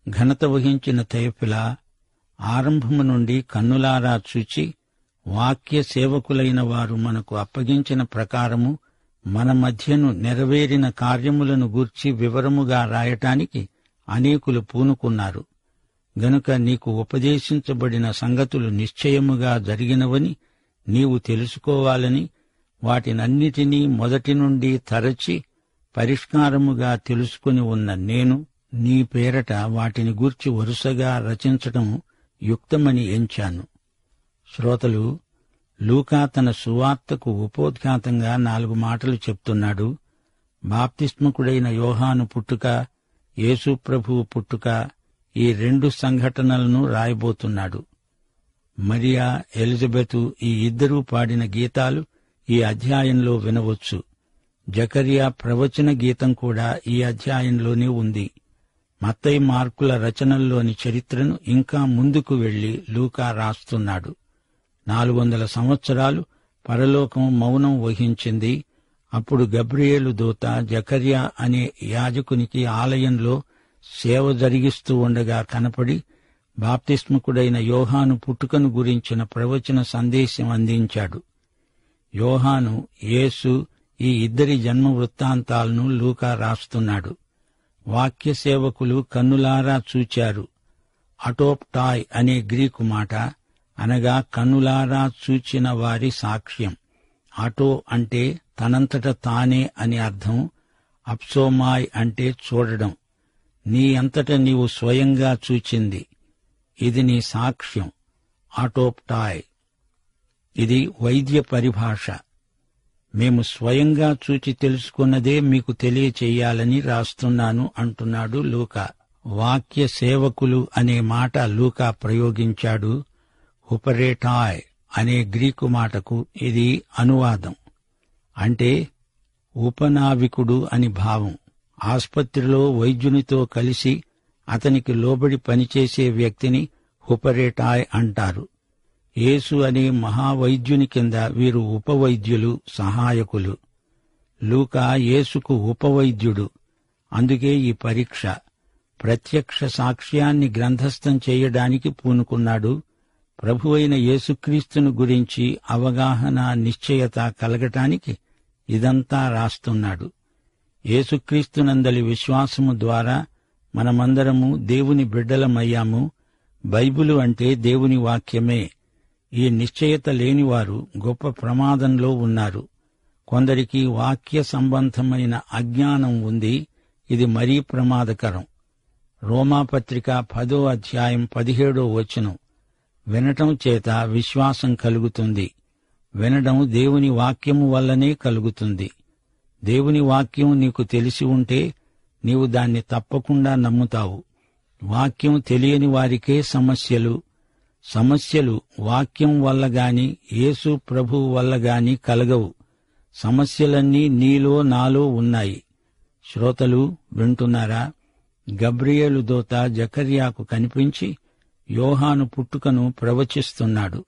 ఘనత వహించిన తెయఫిలా, ఆరంభము నుండి కన్నులారా చూచి వాక్య సేవకులైన వారు మనకు అప్పగించిన ప్రకారము మన మధ్యను నెరవేరిన కార్యములను గూర్చి వివరముగా రాయటానికి అనేకులు పూనుకున్నారు. గనుక నీకు ఉపదేశించబడిన సంగతులు నిశ్చయముగా జరిగినవని నీవు తెలుసుకోవాలని వాటినన్నిటినీ మొదటి నుండి తరచి పరిష్కారముగా తెలుసుకుని ఉన్న నేను నీ పేరట వాటిని గూర్చి వరుసగా రచించటం యుక్తమని ఎంచాను. శ్రోతలు, లూకా తన సువార్తకు ఉపోద్ఘాతంగా 4 మాటలు చెప్తున్నాడు. బాప్తిస్మకుడైన యోహాను పుట్టుక, యేసు ప్రభువు పుట్టుక, ఈ 2 సంఘటనలను రాయబోతున్నాడు. మరియా, ఎలిజబెతు ఈ ఇద్దరూ పాడిన గీతాలు ఈ అధ్యాయంలో వినవచ్చు. జకర్యా ప్రవచన గీతం కూడా ఈ అధ్యాయంలోనే ఉంది. మత్తయి, మార్కుల రచనల్లోని చరిత్రను ఇంకా ముందుకు వెళ్లి లూకా రాస్తున్నాడు. 400 సంవత్సరాలు పరలోకం మౌనం వహించింది. అప్పుడు గబ్రియేలు దూత జకర్యా అనే యాజకునికి ఆలయంలో సేవ జరిగిస్తూ ఉండగా కనపడి బాప్తిస్మకుడైన యోహాను పుట్టుకను గురించిన ప్రవచన సందేశం అందించాడు. యోహాను, యేసు ఈ ఇద్దరి జన్మ వృత్తాంతాలను లూకా రాస్తున్నాడు. వాక్య సేవకులు కన్నులారా చూచారు. అటోప్టాయ్ అనే గ్రీకు మాట, అనగా కన్నులారా చూచిన వారి సాక్ష్యం. అటో అంటే తనంతట తానే అని అర్థం. అప్సోమాయ్ అంటే చూడడం. నీ అంతట నీవు స్వయంగా చూచింది. ఇది నీ సాక్ష్యం. అటోప్టాయ్. ఇది వైద్య పరిభాష. మేము స్వయంగా చూచి తెలుసుకున్నదే మీకు తెలియచెయ్యాలని రాస్తున్నాను అంటున్నాడు లూకా. వాక్య సేవకులు అనే మాట లూకా ప్రయోగించాడు. హుపరేటాయ్ అనే గ్రీకు మాటకు ఇది అనువాదం. అంటే ఉపనావికుడు అని భావం. ఆస్పత్రిలో వైద్యునితో కలిసి అతనికి లోబడి పనిచేసే వ్యక్తిని హుపరేటాయ్ అంటారు. యేసు అనే మహావైద్యుని కింద వీరు ఉపవైద్యులు, సహాయకులు. లూకా యేసుకు ఉపవైద్యుడు. అందుకే ఈ పరీక్ష. ప్రత్యక్ష సాక్ష్యాన్ని గ్రంథస్థం చేయడానికి పూనుకున్నాడు. ప్రభువైన యేసుక్రీస్తును గురించి అవగాహన, నిశ్చయత కలగటానికి ఇదంతా రాస్తున్నాడు. యేసుక్రీస్తునందలి విశ్వాసము ద్వారా మనమందరము దేవుని బిడ్డలమయ్యాము. బైబిలు అంటే దేవుని వాక్యమే. ఈ నిశ్చయత లేనివారు గొప్ప ప్రమాదంలో ఉన్నారు. కొందరికి వాక్య సంబంధమైన అజ్ఞానం ఉంది. ఇది మరీ ప్రమాదకరం. రోమాపత్రిక 10వ అధ్యాయం 17వ వచనం, వినటం చేత విశ్వాసం కలుగుతుంది. వినడం దేవుని వాక్యము వల్లనే కలుగుతుంది. దేవుని వాక్యం నీకు తెలిసి ఉంటే నీవు దాన్ని తప్పకుండా నమ్ముతావు. వాక్యం తెలియని వారికే సమస్యలు వాక్యం వల్ల గాని, యేసు ప్రభువు వల్ల గాని కలగవు. సమస్యలన్నీ నీలో, నాలో ఉన్నాయి. శ్రోతలు వింటున్నారా? గబ్రియేలు దూత జకర్యాకు కనిపించి యోహాను పుట్టుకను ప్రవచిస్తున్నాడు.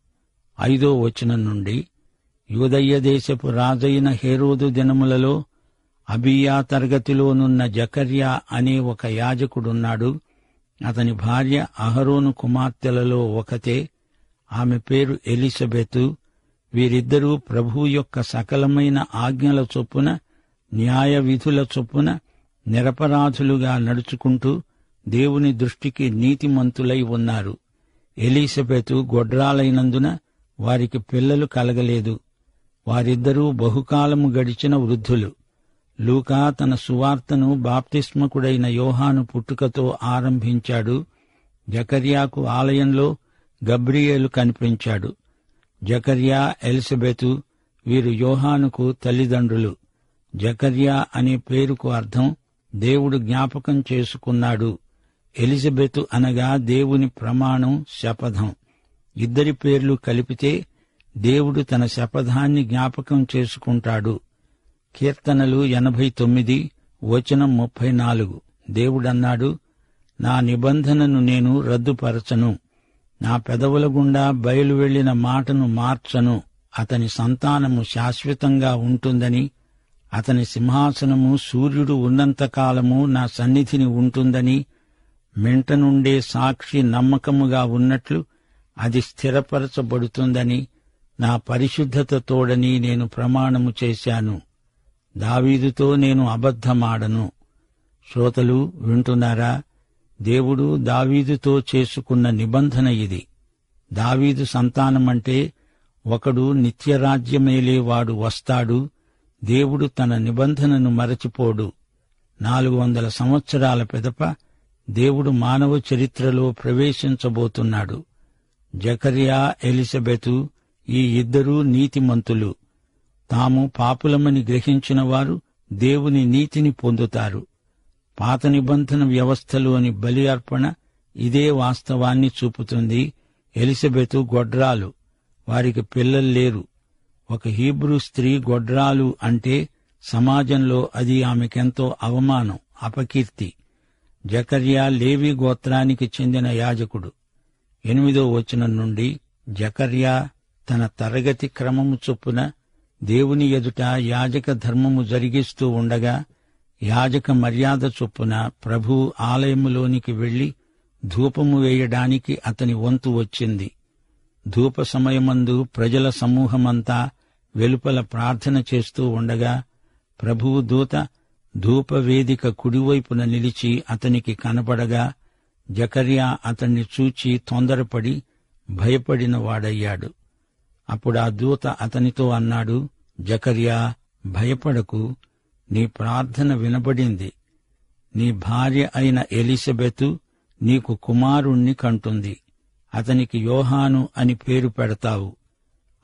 5వ వచనం నుండి, యూదయ్య దేశపు రాజైన హేరోదు దినములలో అబియా తరగతిలోనున్న జకర్యా అనే ఒక యాజకుడున్నాడు. అతని భార్య అహరోను కుమార్తెలలో ఒకతే. ఆమె పేరు ఎలిజబెతు. వీరిద్దరూ ప్రభువు యొక్క సకలమైన ఆజ్ఞల చొప్పున, న్యాయ విధుల చొప్పున నిరపరాధులుగా నడుచుకుంటూ దేవుని దృష్టికి నీతిమంతులై ఉన్నారు. ఎలిజబెతు గొడ్రాలైనందున వారికి పిల్లలు కలగలేదు. వారిద్దరూ బహుకాలము గడిచిన వృద్ధులు. లూకా తన సువార్తను బాప్తిస్మకుడైన యోహాను పుట్టుకతో ఆరంభించాడు. జకర్యాకు ఆలయంలో గబ్రియేలు కనిపించాడు. జకర్యా, ఎలిజబెతు వీరు యోహానుకు తల్లిదండ్రులు. జకర్యా అనే పేరుకు అర్థం దేవుడు జ్ఞాపకం చేసుకున్నాడు. ఎలిజబెతు అనగా దేవుని ప్రమాణం, శపథం. ఇద్దరి పేర్లు కలిపితే దేవుడు తన శపథాన్ని జ్ఞాపకం చేసుకుంటాడు. కీర్తనలు 89 వచనం 34. దేవుడన్నాడు, నా నిబంధనను నేను రద్దుపరచను, నా పెదవుల గుండా బయలు వెళ్లిన మాటను మార్చను. అతని సంతానము శాశ్వతంగా ఉంటుందని, అతని సింహాసనము సూర్యుడు ఉన్నంతకాలము నా సన్నిధిని ఉంటుందని, మెంట నుండే సాక్షి నమ్మకముగా ఉన్నట్లు అది స్థిరపరచబడుతుందని నా పరిశుద్ధత తోడని నేను ప్రమాణము చేశాను. దావీదుతో నేను అబద్ధమాడను. శ్రోతలు వింటున్నారా? దేవుడు దావీదుతో చేసుకున్న నిబంధన ఇది. దావీదు సంతానమంటే ఒకడు నిత్యరాజ్యమేలేవాడు వస్తాడు. దేవుడు తన నిబంధనను మరచిపోడు. 400 సంవత్సరాల పిదప దేవుడు మానవ చరిత్రలో ప్రవేశించబోతున్నాడు. జకర్యా, ఎలిజబెతు ఈ ఇద్దరూ నీతిమంతులు. తాము పాపులమని గ్రహించిన వారు దేవుని నీతిని పొందుతారు. పాత నిబంధన వ్యవస్థలోని బలి అర్పణ ఇదే వాస్తవాన్ని చూపుతుంది. ఎలిజబెతు గొడ్రాలు, వారికి పిల్లల్లేరు. ఒక హీబ్రూ స్త్రీ గొడ్రాలు అంటే సమాజంలో అది ఆమెకెంతో అవమానం, అపకీర్తి. జకర్యా లేవి గోత్రానికి చెందిన యాజకుడు. 8వ వచనం నుండి జకర్యా తన తరగతి క్రమము చొప్పున దేవుని ఎదుట యాజక ధర్మము జరిగిస్తూ ఉండగా యాజక మర్యాద చొప్పున ప్రభువు ఆలయములోనికి వెళ్లి ధూపము వేయడానికి అతని వంతు వచ్చింది. ధూప సమయమందు ప్రజల సమూహమంతా వెలుపల ప్రార్థన చేస్తూ ఉండగా ప్రభువు దూత ధూపవేదిక కుడివైపున నిలిచి అతనికి కనపడగా జకర్యా అతన్ని చూచి తొందరపడి భయపడిన వాడయ్యాడు. అప్పుడా దూత అతనితో అన్నాడు, జకర్యా, భయపడకు, నీ ప్రార్థన వినబడింది. నీ భార్య అయిన ఎలిజబెతు నీకు కుమారుణ్ణి కంటుంది. అతనికి యోహాను అని పేరు పెడతావు.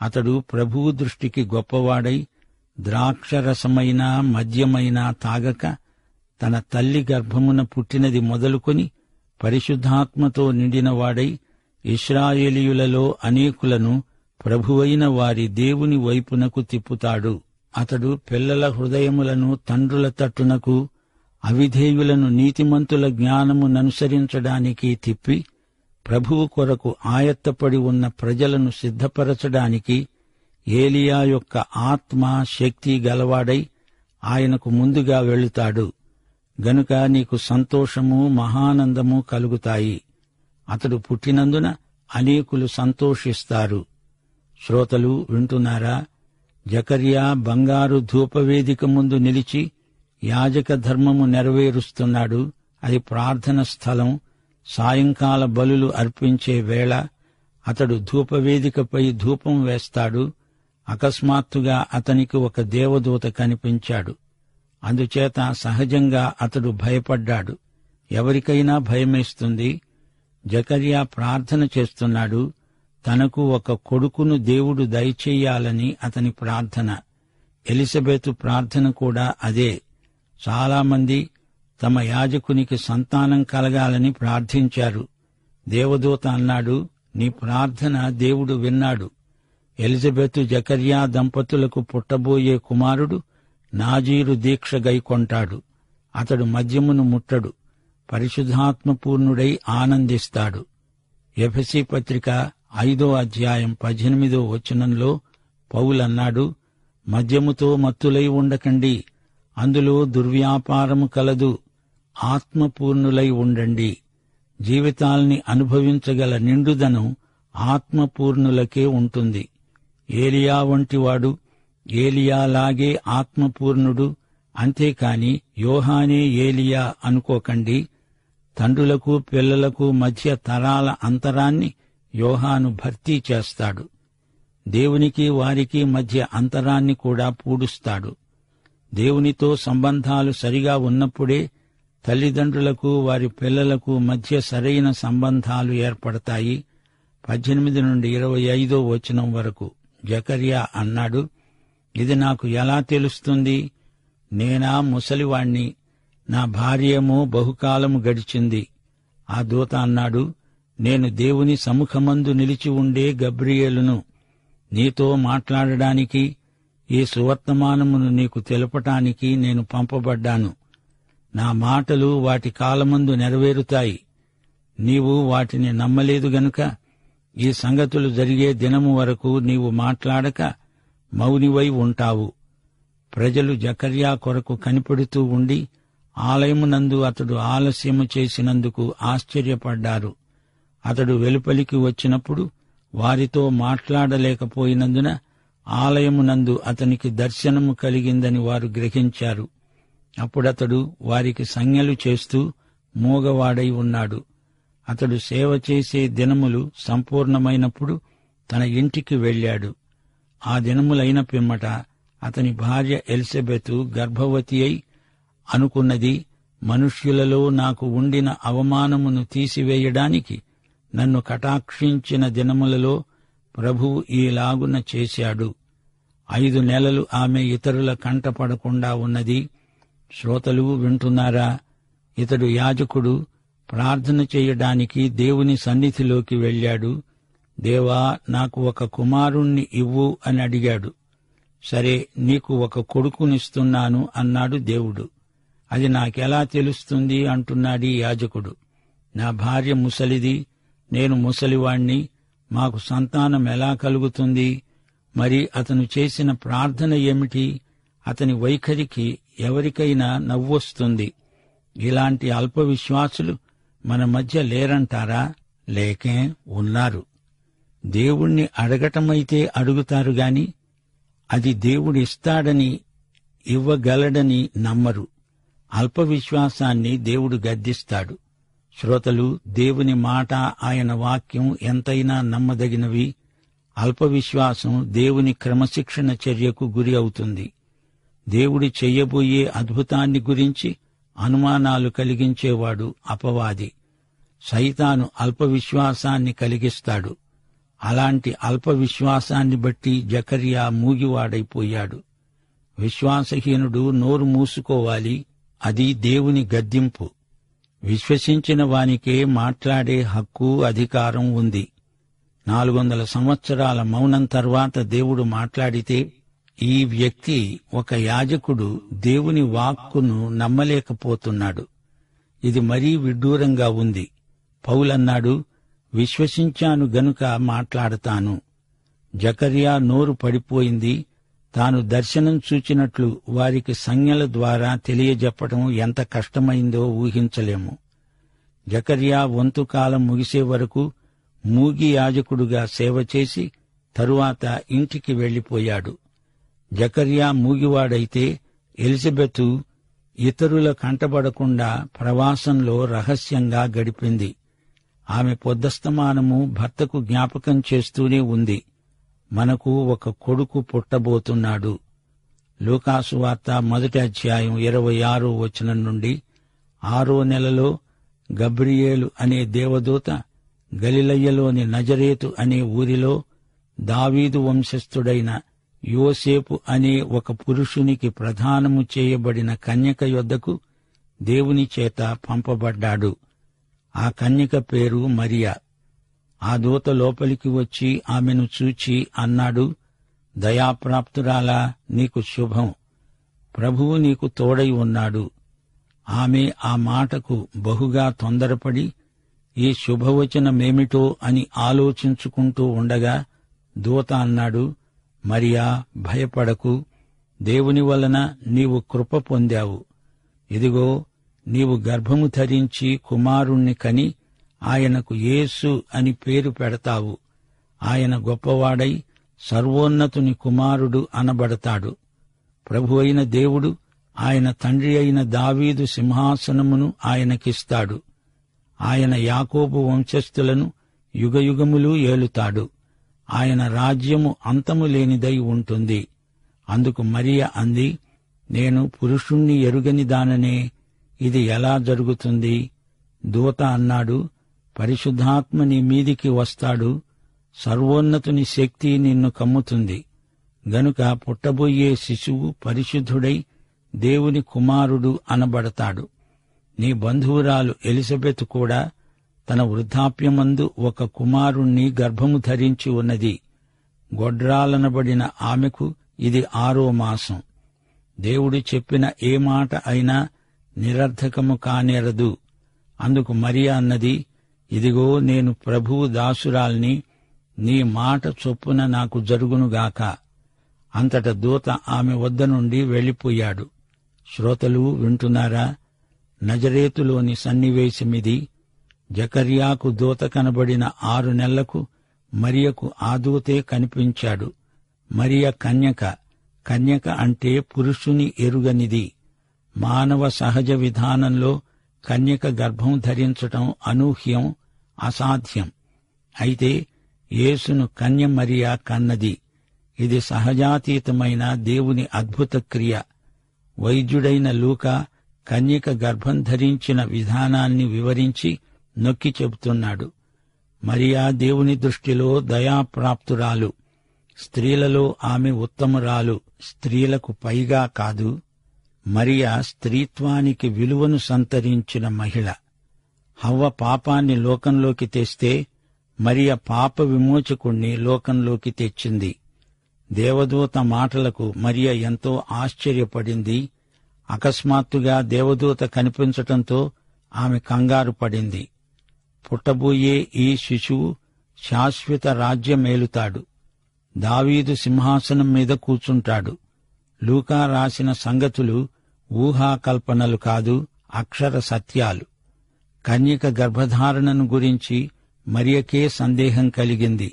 అతడు ప్రభువు దృష్టికి గొప్పవాడై ద్రాక్షరసమైనా మద్యమైనా తాగక తన తల్లి గర్భమున పుట్టినది మొదలుకొని పరిశుద్ధాత్మతో నిండినవాడై ఇశ్రాయేలీయులలో అనేకులను ప్రభువైన వారి దేవుని వైపునకు తిప్పుతాడు. అతడు పిల్లల హృదయములను తండ్రుల తట్టునకు, అవిధేయులను నీతిమంతుల జ్ఞానముననుసరించడానికి తిప్పి ప్రభువు కొరకు ఆయత్తపడి ఉన్న ప్రజలను సిద్ధపరచడానికి ఏలియా యొక్క ఆత్మ శక్తి గలవాడై ఆయనకు ముందుగా వెళుతాడు. గనుక నీకు సంతోషము, మహానందము కలుగుతాయి. అతడు పుట్టినందున అనేకులు సంతోషిస్తారు. శ్రోతలు వింటున్నారా? జకర్యా బంగారు ధూపవేదిక ముందు నిలిచి యాజక ధర్మము నెరవేరుస్తున్నాడు. అది ప్రార్థన స్థలం. సాయంకాల బలులు అర్పించే వేళ అతడు ధూపవేదికపై ధూపం వేస్తాడు. అకస్మాత్తుగా అతనికి ఒక దేవదూత కనిపించాడు. అందుచేత సహజంగా అతడు భయపడ్డాడు. ఎవరికైనా భయమేస్తుంది. జకర్యా ప్రార్థన చేస్తున్నాడు. తనకు ఒక కొడుకును దేవుడు దయచేయాలని అతని ప్రార్థన. ఎలిజబెతు ప్రార్థన కూడా అదే. చాలామంది తమ యాజకునికి సంతానం కలగాలని ప్రార్థించారు. దేవదూత అన్నాడు, నీ ప్రార్థన దేవుడు విన్నాడు. ఎలిజబెతు జకర్యా దంపతులకు పుట్టబోయే కుమారుడు నాజీరు దీక్ష గైకొంటాడు. అతడు మద్యమును ముట్టడు. పరిశుద్ధాత్మపూర్ణుడై ఆనందిస్తాడు. ఎఫెసీ పత్రిక 5వ అధ్యాయం 18వ వచనంలో పౌలన్నాడు, మద్యముతో మత్తులై ఉండకండి, అందులో దుర్వ్యాపారము కలదు. ఆత్మపూర్ణులై ఉండండి. జీవితాల్ని అనుభవించగల నిండుదనం ఆత్మపూర్ణులకే ఉంటుంది. ఏలియా వంటివాడు ఏలియాలాగే ఆత్మపూర్ణుడు. అంతేకాని యోహానే ఏలియా అనుకోకండి. తండ్రులకు పిల్లలకు మధ్య తరాల అంతరాన్ని యోహాను భర్తీ చేస్తాడు. దేవునికి వారికి మధ్య అంతరాన్ని కూడా పూడుస్తాడు. దేవునితో సంబంధాలు సరిగా ఉన్నప్పుడే తల్లిదండ్రులకు వారి పిల్లలకు మధ్య సరైన సంబంధాలు ఏర్పడతాయి. 18 నుండి 25వ వచనం వరకు జకర్యా అన్నాడు, ఇది నాకు ఎలా తెలుస్తుంది? నేనా ముసలివాణ్ణి, నా భార్యేమో బహుకాలము గడిచింది. ఆ దూత అన్నాడు, నేను దేవుని సముఖమందు నిలిచి ఉండే గబ్రియేలును. నీతో మాట్లాడడానికి, ఈ సువర్తమానమును నీకు తెలపటానికి నేను పంపబడ్డాను. నా మాటలు వాటి కాలమందు నెరవేరుతాయి. నీవు వాటిని నమ్మలేదు గనుక ఈ సంగతులు జరిగే దినము వరకు నీవు మాట్లాడక మౌనివై ఉంటావు. ప్రజలు జకర్యా కొరకు కనిపెడుతూ ఉండి ఆలయమునందు అతడు ఆలస్యము చేసినందుకు ఆశ్చర్యపడ్డారు. అతడు వెలుపలికి వచ్చినప్పుడు వారితో మాట్లాడలేకపోయినందున ఆలయమునందు అతనికి దర్శనము కలిగిందని వారు గ్రహించారు. అప్పుడతడు వారికి సంజ్ఞలు చేస్తూ మూగవాడై ఉన్నాడు. అతడు సేవ చేసే దినములు సంపూర్ణమైనప్పుడు తన ఇంటికి వెళ్ళాడు. ఆ దినములైన పిమ్మట అతని భార్య ఎలిజబెతు గర్భవతి అయి అనుకున్నది, మనుష్యులలో నాకు ఉండిన అవమానమును తీసివేయడానికి నన్ను కటాక్షించిన దినములలో ప్రభువు ఈలాగున చేశాడు. 5 నెలలు ఆమె ఇతరుల కంటపడకుండా ఉన్నది. శ్రోతలు వింటున్నారా? ఇతడు యాజకుడు ప్రార్థన చేయడానికి దేవుని సన్నిధిలోకి వెళ్ళాడు. దేవా, నాకు ఒక కుమారుణ్ణి ఇవ్వు అని అడిగాడు. సరే, నీకు ఒక కొడుకునిస్తున్నాను అన్నాడు దేవుడు. అది నాకెలా తెలుస్తుంది అంటున్నాడీ యాజకుడు. నా భార్య ముసలిది, నేను ముసలివాణ్ణి, మాకు సంతానం ఎలా కలుగుతుంది? మరి అతను చేసిన ప్రార్థన ఏమిటి? అతని వైఖరికి ఎవరికైనా నవ్వొస్తుంది. ఇలాంటి అల్ప విశ్వాసులు మన మధ్య లేరంటారా? లేకే ఉన్నారు. దేవుణ్ణి అడగటమైతే అడుగుతారు గాని అది దేవుడిస్తాడని, ఇవ్వగలడని నమ్మరు. అల్ప విశ్వాసాన్ని దేవుడు గద్దిస్తాడు. శ్రోతలు, దేవుని మాట, ఆయన వాక్యం ఎంతైనా నమ్మదగినవి. అల్ప విశ్వాసం దేవుని క్రమశిక్షణ చర్యకు గురి అవుతుంది. దేవుడు చెయ్యబోయే అద్భుతాన్ని గురించి అనుమానాలు కలిగించేవాడు అపవాది. సైతాను అల్ప విశ్వాసాన్ని కలిగిస్తాడు. అలాంటి అల్ప విశ్వాసాన్ని బట్టి జకర్యా మూగివాడైపోయాడు. విశ్వాసహీనుడు నోరు మూసుకోవాలి. అది దేవుని గద్దింపు. విశ్వసించిన వానికే మాట్లాడే హక్కు, అధికారం ఉంది. 400 సంవత్సరాల మౌనం తర్వాత దేవుడు మాట్లాడితే ఈ వ్యక్తి, ఒక యాజకుడు, దేవుని వాక్కును నమ్మలేకపోతున్నాడు. ఇది మరీ విడ్డూరంగా ఉంది. పౌలన్నాడు, విశ్వసించాను గనుక మాట్లాడతాను. జకర్యా నోరు పడిపోయింది. తాను దర్శనం చూచినట్లు వారికి సంజ్ఞల ద్వారా తెలియజెప్పటం ఎంత కష్టమైందో ఊహించలేము. జకర్యా వంతుకాలం ముగిసే వరకు మూగి యాజకుడుగా సేవ చేసి తరువాత ఇంటికి వెళ్లిపోయాడు. జకర్యా మూగివాడైతే ఎలిజబెతు ఇతరుల కంటబడకుండా ప్రవాసంలో రహస్యంగా గడిపింది. ఆమె పొద్దస్తమానము భర్తకు జ్ఞాపకం చేస్తూనే ఉంది, మనకు ఒక కొడుకు పుట్టబోతున్నాడు. లూకాసు వార్త 1వ అధ్యాయం 26వ వచనం నుండి 6వ నెలలో గబ్రియేలు అనే దేవదూత గలిలయలోని నజరేతు అనే ఊరిలో దావీదు వంశస్థుడైన యోసేపు అనే ఒక పురుషునికి ప్రదానము చేయబడిన కన్యక యొద్దకు దేవుని చేత పంపబడ్డాడు. ఆ కన్యక పేరు మరియా. ఆ దూత లోపలికి వచ్చి ఆమెను చూచి అన్నాడు, దయాప్రాప్తురాలా, నీకు శుభం, ప్రభువు నీకు తోడై ఉన్నాడు. ఆమె ఆ మాటకు బహుగా తొందరపడి ఈ శుభవచనమేమిటో అని ఆలోచించుకుంటూ ఉండగా దూత అన్నాడు, మరియా, భయపడకు, దేవుని వలన నీవు కృప పొందావు. ఇదిగో, నీవు గర్భము ధరించి కుమారుణ్ణి కని ఆయనకు యేసు అని పేరు పెడతావు. ఆయన గొప్పవాడై సర్వోన్నతుని కుమారుడు అనబడతాడు. ప్రభువైన దేవుడు ఆయన తండ్రి అయిన దావీదు సింహాసనమును ఆయనకిస్తాడు. ఆయన యాకోబు వంశస్థులను యుగయుగములు ఏలుతాడు. ఆయన రాజ్యము అంతము లేనిదై ఉంటుంది. అందుకు మరియ అంది, నేను పురుషుణ్ణి ఎరుగని దాననే, ఇది ఎలా జరుగుతుంది? దూత అన్నాడు, పరిశుద్ధాత్మ నీ మీదికి వస్తాడు, సర్వోన్నతుని శక్తి నిన్ను కమ్ముతుంది. గనుక పుట్టబోయే శిశువు పరిశుద్ధుడై దేవుని కుమారుడు అనబడతాడు. నీ బంధువురాలు ఎలిజబెతు కూడా తన వృద్ధాప్యమందు ఒక కుమారుణ్ణి గర్భము ధరించి ఉన్నది. గొడ్రాలనబడిన ఆమెకు ఇది 6వ మాసం. దేవుడు చెప్పిన ఏ మాట అయినా నిరర్థకము కానేరదు. అందుకు మరియా అన్నది, ఇదిగో, నేను ప్రభువు దాసురాల్ని, నీ మాట చొప్పున నాకు జరుగునుగాక. అంతట దూత ఆమె వద్ద నుండి వెళ్లిపోయాడు. శ్రోతలు వింటున్నారా? నజరేతులోని సన్నివేశమిది. జకర్యాకు దూత కనబడిన 6 నెలలకు మరియకు ఆ దూతే కనిపించాడు. మరియ కన్యక. కన్యక అంటే పురుషుని ఎరుగనిది. మానవ సహజ విధానంలో కన్యక గర్భం ధరించటం అనూహ్యం, అసాధ్యం. అయితే యేసును కన్య మరియ కన్నది. ఇది సహజాతీతమైన దేవుని అద్భుత క్రియ. వైద్యుడైన లూకా కన్యక గర్భం ధరించిన విధానాన్ని వివరించి నొక్కి చెబుతున్నాడు. మరియా దేవుని దృష్టిలో దయాప్రాప్తురాలు. స్త్రీలలో ఆమె ఉత్తమురాలు, స్త్రీలకు పైగా కాదు. మరియా స్త్రీత్వానికి విలువను సంతరించిన మహిళ. హవ్వ పాపాన్ని లోకంలోకి తెస్తే మరియ పాప విమోచకుణ్ణి లోకంలోకి తెచ్చింది. దేవదూత మాటలకు మరియ ఎంతో ఆశ్చర్యపడింది. అకస్మాత్తుగా దేవదూత కనిపించటంతో ఆమె కంగారు పడింది. పుట్టబోయే ఈ శిశువు శాశ్వత రాజ్యమేలుతాడు. దావీదు సింహాసనం మీద కూర్చుంటాడు. లూకా రాసిన సంగతులు ఊహాకల్పనలు కాదు, అక్షర సత్యాలు. కన్యక గర్భధారణను గురించి మరియకే సందేహం కలిగింది.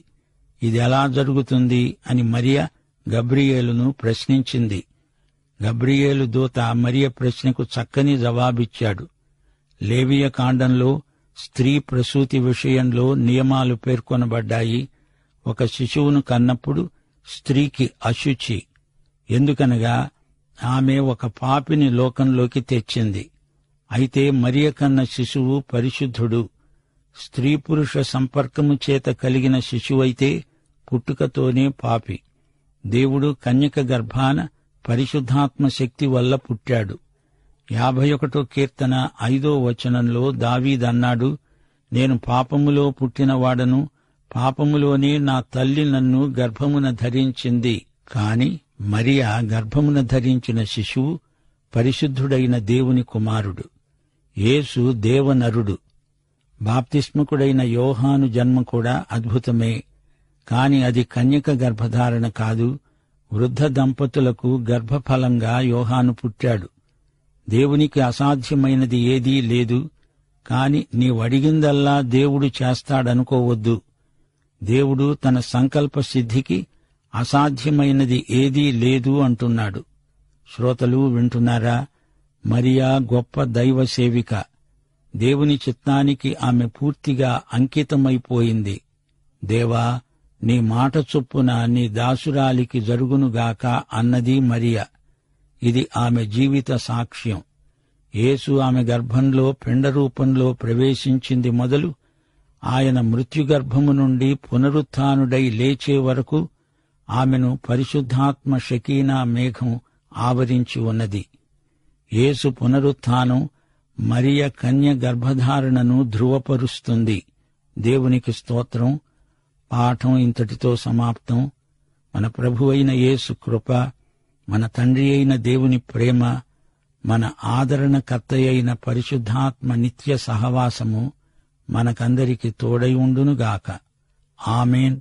ఇదెలా జరుగుతుంది అని మరియ గబ్రియేలును ప్రశ్నించింది. గబ్రియేలు దూత మరియ ప్రశ్నకు చక్కని జవాబిచ్చాడు. లేవియ కాండంలో స్త్రీ ప్రసూతి విషయంలో నియమాలు పేర్కొనబడ్డాయి. ఒక శిశువును కన్నప్పుడు స్త్రీకి అశుచి. ఎందుకనగా ఆమె ఒక పాపిని లోకంలోకి తెచ్చింది. అయితే మరియ కన్న శిశువు పరిశుద్ధుడు. స్త్రీ పురుష సంపర్కము చేత కలిగిన శిశువైతే పుట్టుకతోనే పాపి. దేవుడు కన్యక గర్భాన పరిశుద్ధాత్మ శక్తి వల్ల పుట్టాడు. 51 కీర్తన 5వ వచనంలో దావీదన్నాడు, నేను పాపములో పుట్టినవాడను, పాపములోనే నా తల్లి నన్ను గర్భమున ధరించింది. కాని మరియ గర్భమున ధరించిన శిశువు పరిశుద్ధుడైన దేవుని కుమారుడు. యేసు దేవనరుడు. బాప్తిస్మకుడైన యోహాను జన్మ కూడా అద్భుతమే. కాని అది కన్యక గర్భధారణ కాదు. వృద్ధ దంపతులకు గర్భఫలంగా యోహాను పుట్టాడు. దేవునికి అసాధ్యమైనది ఏదీ లేదు. కాని నీవడిగిందల్లా దేవుడు చేస్తాడనుకోవద్దు. దేవుడు తన సంకల్ప సిద్ధికి అసాధ్యమైనది ఏదీ లేదు అంటున్నాడు. శ్రోతలు వింటున్నారా? మరియా గొప్ప దైవ సేవిక. దేవుని చిత్తానికి ఆమె పూర్తిగా అంకితమైపోయింది. దేవా, నీ మాట చొప్పున నీ దాసురాలికి జరుగునుగాక అన్నది మరియ. ఇది ఆమె జీవిత సాక్ష్యం. యేసు ఆమె గర్భంలో పిండ రూపంలో ప్రవేశించింది మొదలు ఆయన మృత్యుగర్భము నుండి పునరుత్థానుడై లేచే వరకు ఆమెను పరిశుద్ధాత్మ షకీనా మేఘం ఆవరించి ఉన్నది. యేసు పునరుత్థానం మరియ కన్య గర్భధారణను ధృవపరుస్తుంది. దేవునికి స్తోత్రం. పాఠం ఇంతటితో సమాప్తం. మన ప్రభువైన యేసు కృప, మన తండ్రి అయిన దేవుని ప్రేమ, మన ఆదరణకర్తయైన పరిశుద్ధాత్మ నిత్య సహవాసము మనకందరికి తోడై ఉండునుగాక. ఆమేన్.